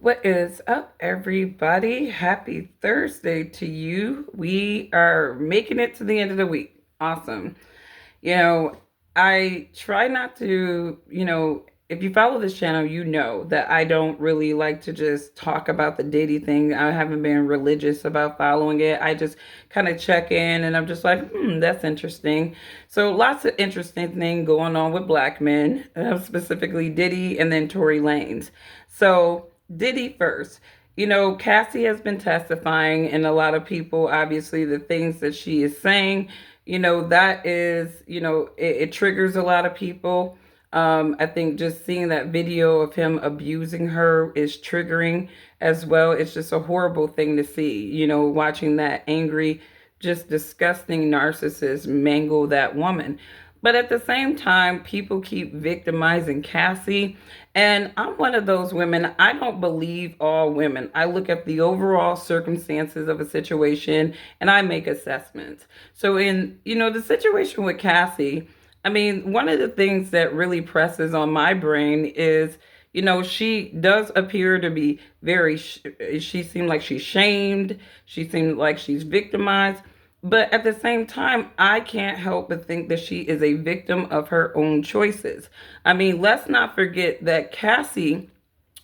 What is up, everybody? Happy Thursday to you. We are making it to the end of the week. Awesome. You know, I try not to, if you follow this channel, you know that I don't really like to just talk about the Diddy thing. I haven't been religious about following it. I just kind of check in and I'm just like, that's interesting. So lots of interesting thing going on with black men, specifically Diddy and then Tory Lanez. So Diddy first. Cassie has been testifying, and a lot of people, obviously, the things that she is saying, that is, it triggers a lot of people. I think just seeing that video of him abusing her is triggering as well. It's just a horrible thing to see, watching that angry, just disgusting narcissist mangle that woman. But at the same time, people keep victimizing Cassie. And I'm one of those women. I don't believe all women. I look at the overall circumstances of a situation and I make assessments. So in, the situation with Cassie, I mean, one of the things that really presses on my brain is, she does appear to be she seemed like she's shamed. She seemed like she's victimized. But at the same time, I can't help but think that she is a victim of her own choices. I mean, let's not forget that Cassie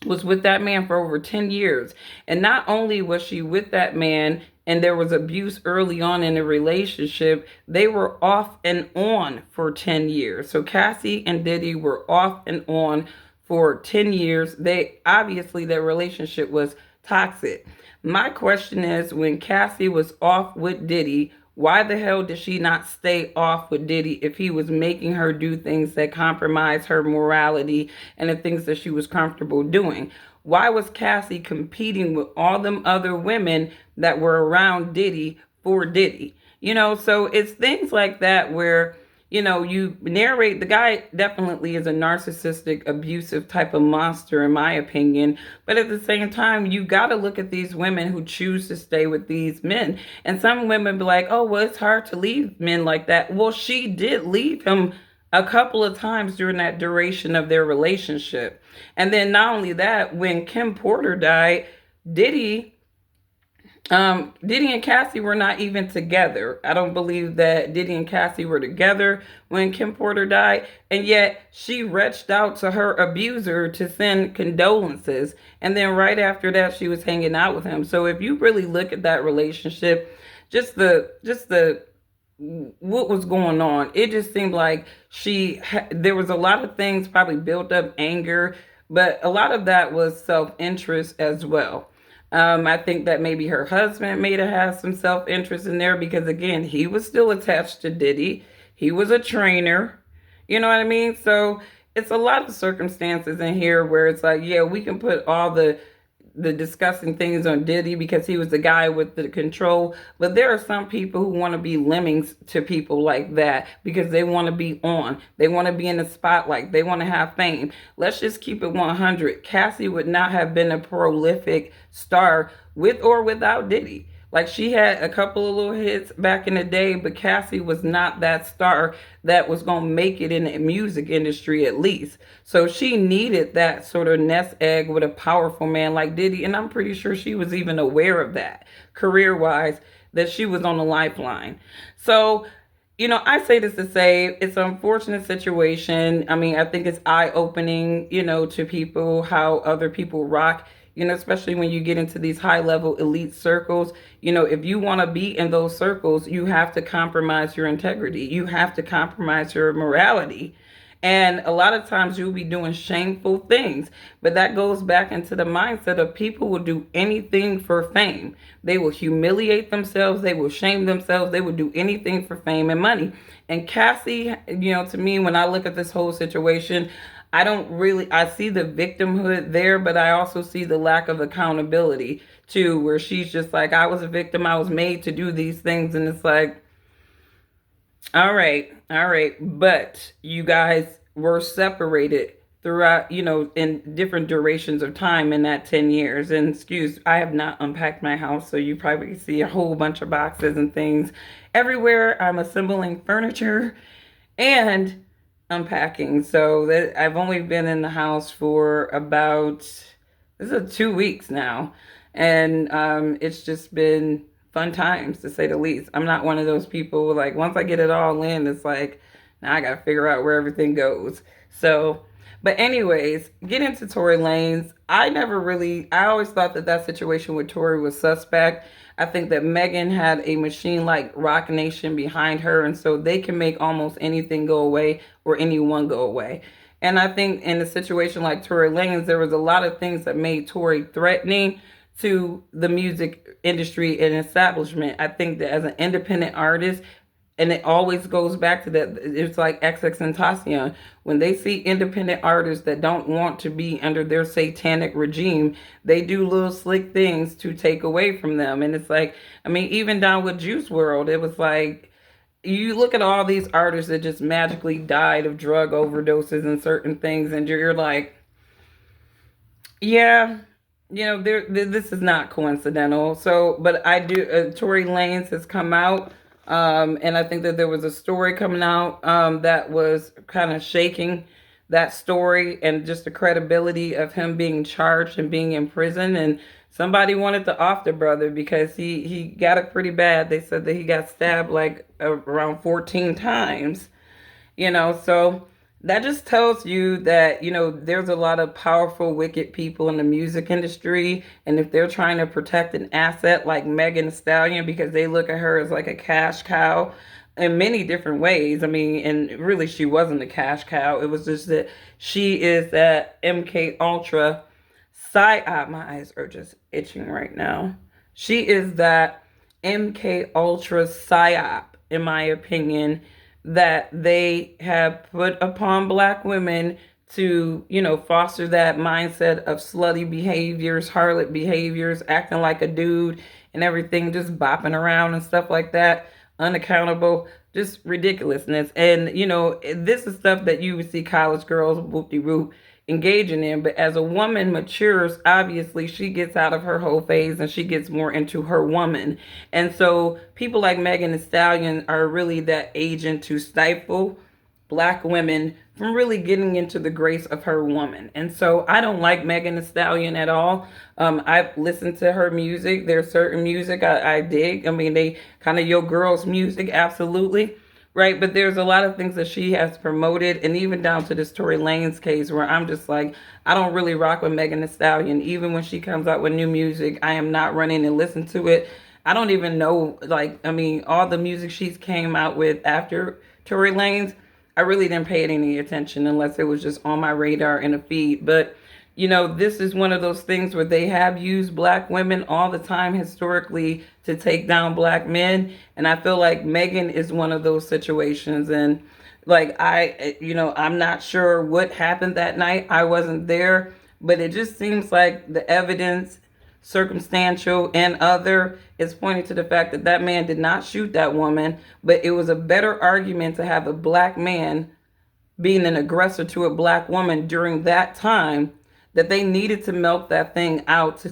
was with that man for over 10 years. And not only was she with that man and there was abuse early on in the relationship, they were off and on for 10 years. So Cassie and Diddy were off and on for 10 years. Their relationship was toxic. My question is, when Cassie was off with Diddy, why the hell did she not stay off with Diddy if he was making her do things that compromise her morality and the things that she was comfortable doing? Why was Cassie competing with all them other women that were around Diddy for Diddy? So it's things like that where you narrate. The guy definitely is a narcissistic, abusive type of monster, in my opinion. But at the same time, you got to look at these women who choose to stay with these men. And some women be like, oh, well, it's hard to leave men like that. Well, she did leave him a couple of times during that duration of their relationship. And then not only that, when Kim Porter died, Diddy Diddy and Cassie were not even together. I don't believe that Diddy and Cassie were together when Kim Porter died. And yet she reached out to her abuser to send condolences. And then right after that, she was hanging out with him. So if you really look at that relationship, just the what was going on, it just seemed like there was a lot of things, probably built up anger, but a lot of that was self-interest as well. I think that maybe her husband may have had some self-interest in there because, again, he was still attached to Diddy. He was a trainer. You know what I mean? So it's a lot of circumstances in here where it's like, yeah, we can put all the disgusting things on Diddy because he was the guy with the control. But there are some people who want to be lemmings to people like that because they want to be on. They want to be in the spotlight. They want to have fame. Let's just keep it 100. Cassie would not have been a prolific star with or without Diddy. Like, she had a couple of little hits back in the day, but Cassie was not that star that was going to make it in the music industry, at least. So she needed that sort of nest egg with a powerful man like Diddy. And I'm pretty sure she was even aware of that, career wise, that she was on the lifeline. So, I say this to say it's an unfortunate situation. I mean, I think it's eye opening, to people how other people rock, especially when you get into these high level elite circles. If you want to be in those circles, you have to compromise your integrity. You have to compromise your morality. And a lot of times you'll be doing shameful things. But that goes back into the mindset of people will do anything for fame. They will humiliate themselves. They will shame themselves. They will do anything for fame and money. And Cassie, to me, when I look at this whole situation, I see the victimhood there, but I also see the lack of accountability too, where she's just like, I was a victim. I was made to do these things. And it's like, all right, all right. But you guys were separated throughout, in different durations of time in that 10 years. And I have not unpacked my house, so you probably see a whole bunch of boxes and things everywhere. I'm assembling furniture and unpacking. So that I've only been in the house for about this is 2 weeks now, and it's just been fun times to say the least. I'm not one of those people like once I get it all in, it's like now I got to figure out where everything goes. So, but anyways, get into Tory Lanez. I always thought that that situation with Tory was suspect. I think that Megan had a machine like Rock Nation behind her, and so they can make almost anything go away or anyone go away. And I think in a situation like Tory Lanez, there was a lot of things that made Tory threatening to the music industry and establishment. I think that as an independent artist, and it always goes back to that, it's like XX and Tentacion. When they see independent artists that don't want to be under their satanic regime, they do little slick things to take away from them. And it's like, I mean, even down with Juice World, it was like, you look at all these artists that just magically died of drug overdoses and certain things, and you're like, yeah, this is not coincidental. So, but I do. Tory Lanez has come out, and I think that there was a story coming out that was kind of shaking that story and just the credibility of him being charged and being in prison. And somebody wanted to off the brother because he got it pretty bad. They said that he got stabbed like around 14 times, so that just tells you that there's a lot of powerful wicked people in the music industry, and if they're trying to protect an asset like Megan Thee Stallion because they look at her as like a cash cow in many different ways. I mean, and really she wasn't a cash cow. It was just that she is that MK Ultra psyop. My eyes are just itching right now. She is that MK Ultra psyop, in my opinion, that they have put upon black women to, foster that mindset of slutty behaviors, harlot behaviors, acting like a dude and everything, just bopping around and stuff like that, unaccountable, just ridiculousness. And, this is stuff that you would see college girls whoop-de-whoop engaging in. But as a woman matures, obviously she gets out of her whole phase and she gets more into her woman. And so people like Megan Thee Stallion are really that agent to stifle black women from really getting into the grace of her woman. And so I don't like Megan Thee Stallion at all. I've listened to her music. There's certain music I dig. I mean, they kind of your girls music, absolutely. Right, but there's a lot of things that she has promoted, and even down to this Tory Lanez case, where I'm just like, I don't really rock with Megan Thee Stallion. Even when she comes out with new music, I am not running and listen to it. I don't even know, like, I mean, all the music she's came out with after Tory Lanez, I really didn't pay it any attention unless it was just on my radar in a feed. But this is one of those things where they have used black women all the time historically to take down black men. And I feel like Megan is one of those situations. And like, I'm not sure what happened that night. I wasn't there, but it just seems like the evidence, circumstantial and other, is pointing to the fact that that man did not shoot that woman, but it was a better argument to have a black man being an aggressor to a black woman during that time, that they needed to melt that thing out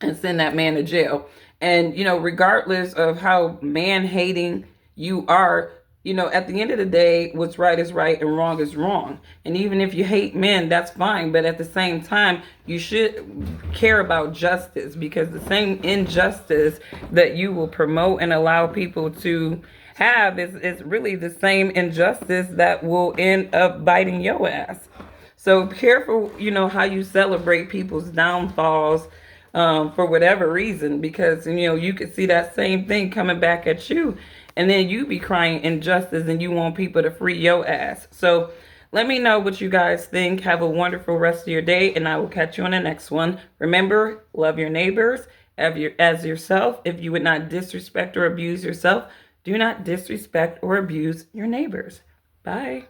and send that man to jail. And, regardless of how man hating you are, at the end of the day, what's right is right and wrong is wrong. And even if you hate men, that's fine. But at the same time, you should care about justice, because the same injustice that you will promote and allow people to have is really the same injustice that will end up biting your ass. So careful, how you celebrate people's downfalls for whatever reason, because, you could see that same thing coming back at you, and then you be crying injustice and you want people to free your ass. So let me know what you guys think. Have a wonderful rest of your day, and I will catch you on the next one. Remember, love your neighbors as yourself. If you would not disrespect or abuse yourself, do not disrespect or abuse your neighbors. Bye.